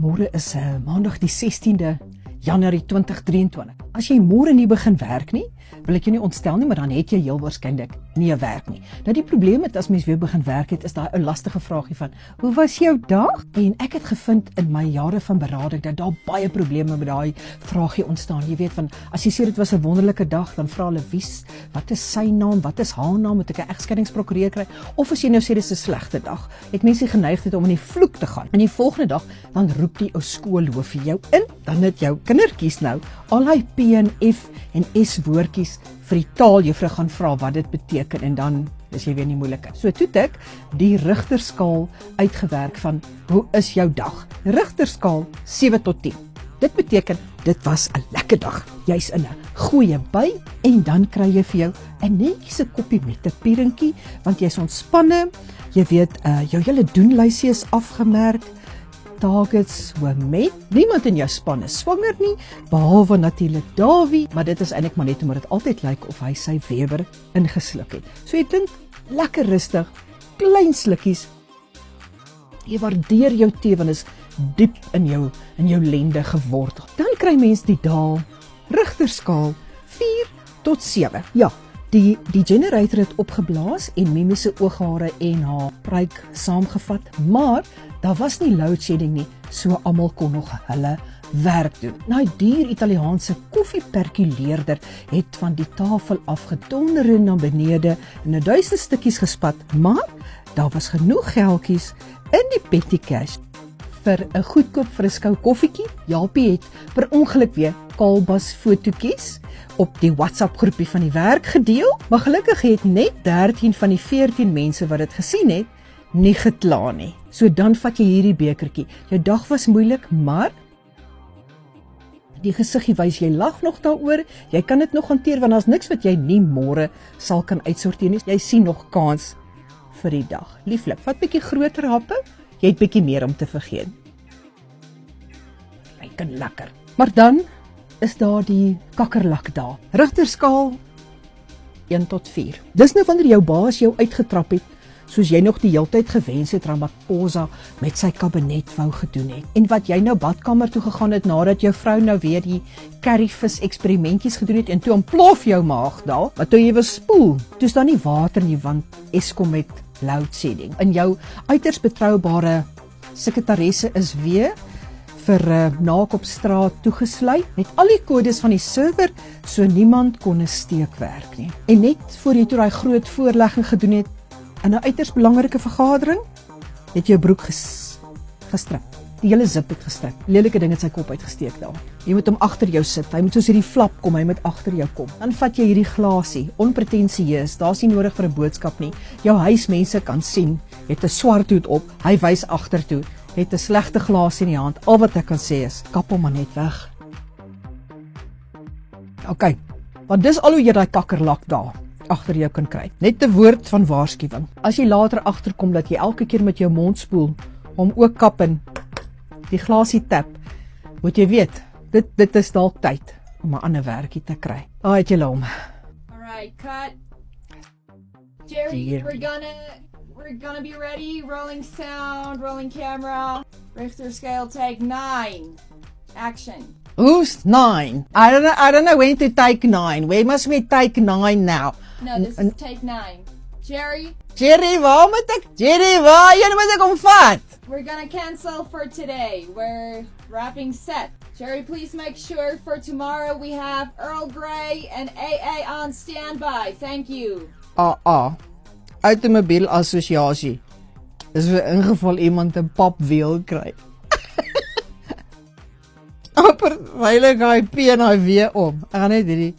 Môre is maandag die 16de Januarie 2023. As jy môre nie begin werk nie, wil ek jou nie ontstel nie, maar dan het jy heel waarskynlik nie 'n werk nie. Nou die probleem met as mens weer begin werk het, is daai 'n lastige vraagie van, hoe was jou dag? En ek het gevind in my jare van berading dat daar baie probleme met daai vraagie ontstaan. Jy weet van, as jy sê dit was 'n wonderlike dag, dan vra hulle wat is sy naam, wat is haar naam, moet ek 'n egskeidingsprokureur kry? Of as jy nou sê dis 'n slegte dag, het mense geneigtheid om in die vloek te gaan. En die volgende dag, dan roep die ou skoolloof vir jou in, dan het jou kindertjies nou al hy P en F en S woordjies vir die taaljuffrou gaan vra wat dit beteken en dan is jy weer nie moeilikheid. So toe het ek die Richterskaal uitgewerk van hoe is jou dag? Richterskaal 7 tot 10. Dit beteken dit was 'n lekker dag. Jy's in 'n goeie by en dan kry jy vir jou 'n netjiese koppie met 'n pierentjie want jy's ontspanne. Jy weet jou hele doenlysie is afgemerk. Targets met niemand in jou span is swanger nie, behalwe natuurlik Davie, maar dit is eintlik maar net omdat dit altyd lyk of hy sy Weber ingesluk het. So jy dink lekker rustig, klein slukkies. Jy waardeer jou tee want is diep in jou lende gewortel. Dan kry mens die daal Richterskaal 4 tot 7. Ja, die generator het opgeblaas en Mimi se ooghare en haar pruik saamgevat, maar daar was nie load shedding nie, so almal kon nog hulle werk doen. Nou die Italiaanse koffieperkuleerder het van die tafel afgedonder na benede en 1000 stukkies gespat, maar daar was genoeg geldjies in die petty cash vir 'n goedkoop friskou koffietjie. Japie het per ongeluk weer Kaalbas fotootjies op die WhatsApp groepie van die werk gedeel, maar gelukkig het net 13 van die 14 mense wat dit gesien het, nie gekla nie. So dan vat jy hierdie bekertjie. Jou dag was moeilik, maar die gesiggie wys jy lag nog daaroor. Jy kan dit nog hanteer want daar's niks wat jy nie môre sal kan uitsorteer nie. Jy sien nog kans vir die dag. Lieflik, vat bietjie groter happe. Jy het bietjie meer om te vergeet. Lyk lekker. Maar dan is daar die kakkerlak daar. Richterskaal 1 tot 4. Dis nou wanneer jou baas jou uitgetrap het, soos jy nog die heeltyd gewens het Ramaphosa met sy kabinet wou gedoen het. En wat jy nou badkamer toe gegaan het nadat jou vrou nou weer die curryvis eksperimentjies gedoen het en toe ontplof jou maag daar, maar toe jy was spoel, toe is daar nie water nie want Eskom het load shedding. En jou uiters betroubare sekretaresse is weer vir naak op straat toegesluit met al die kodes van die server, so niemand kon 'n steek werk nie. En net voor jy toe daai groot voorlegging gedoen het in 'n uiters belangrike vergadering, het jou broek gestrip. Die hele zip het gestrip. Lelike ding het sy kop uitgesteek daar. Jy moet hom agter jou sit. Hy moet soos hierdie flap kom, hy moet agter jou kom. Dan vat jy hierdie glasie, onpretensieus, daar's nie nodig vir 'n boodskap nie. Jou huismense kan sien, het 'n swart hoed op, hy wys agtertoe, het 'n slegte glasie in die hand. Al wat ek kan sê is, kap hom maar net weg. OK, want dis al hoe jy daai kakkerlak daar agter jou kan kry. Net 'n woord van waarskuwing. As jy later agterkom dat jy elke keer met jou mond spoel, om ook kap en die glasie tap, moet jy weet, dit is dalk tyd om 'n ander werkie te kry. Daar het jy hom. Alright, cut. Jerry, we're gonna be ready. Rolling sound, rolling camera. Richter scale, take 9. Action. Who's 9? I don't know when to take 9. Where must we take 9 now? No, this is take 9. Jerry, waar moet ek? Jerry, waar jy moet ek omvat? we're gonna cancel for today. We're wrapping set. Jerry, please make sure for tomorrow we have Earl Grey and AA on standby. Thank you. Automobiel assosiasie. Dis vir ingeval iemand 'n papwiel kry. Amper weilig hy P en hy W om. Ek gaan net hierdie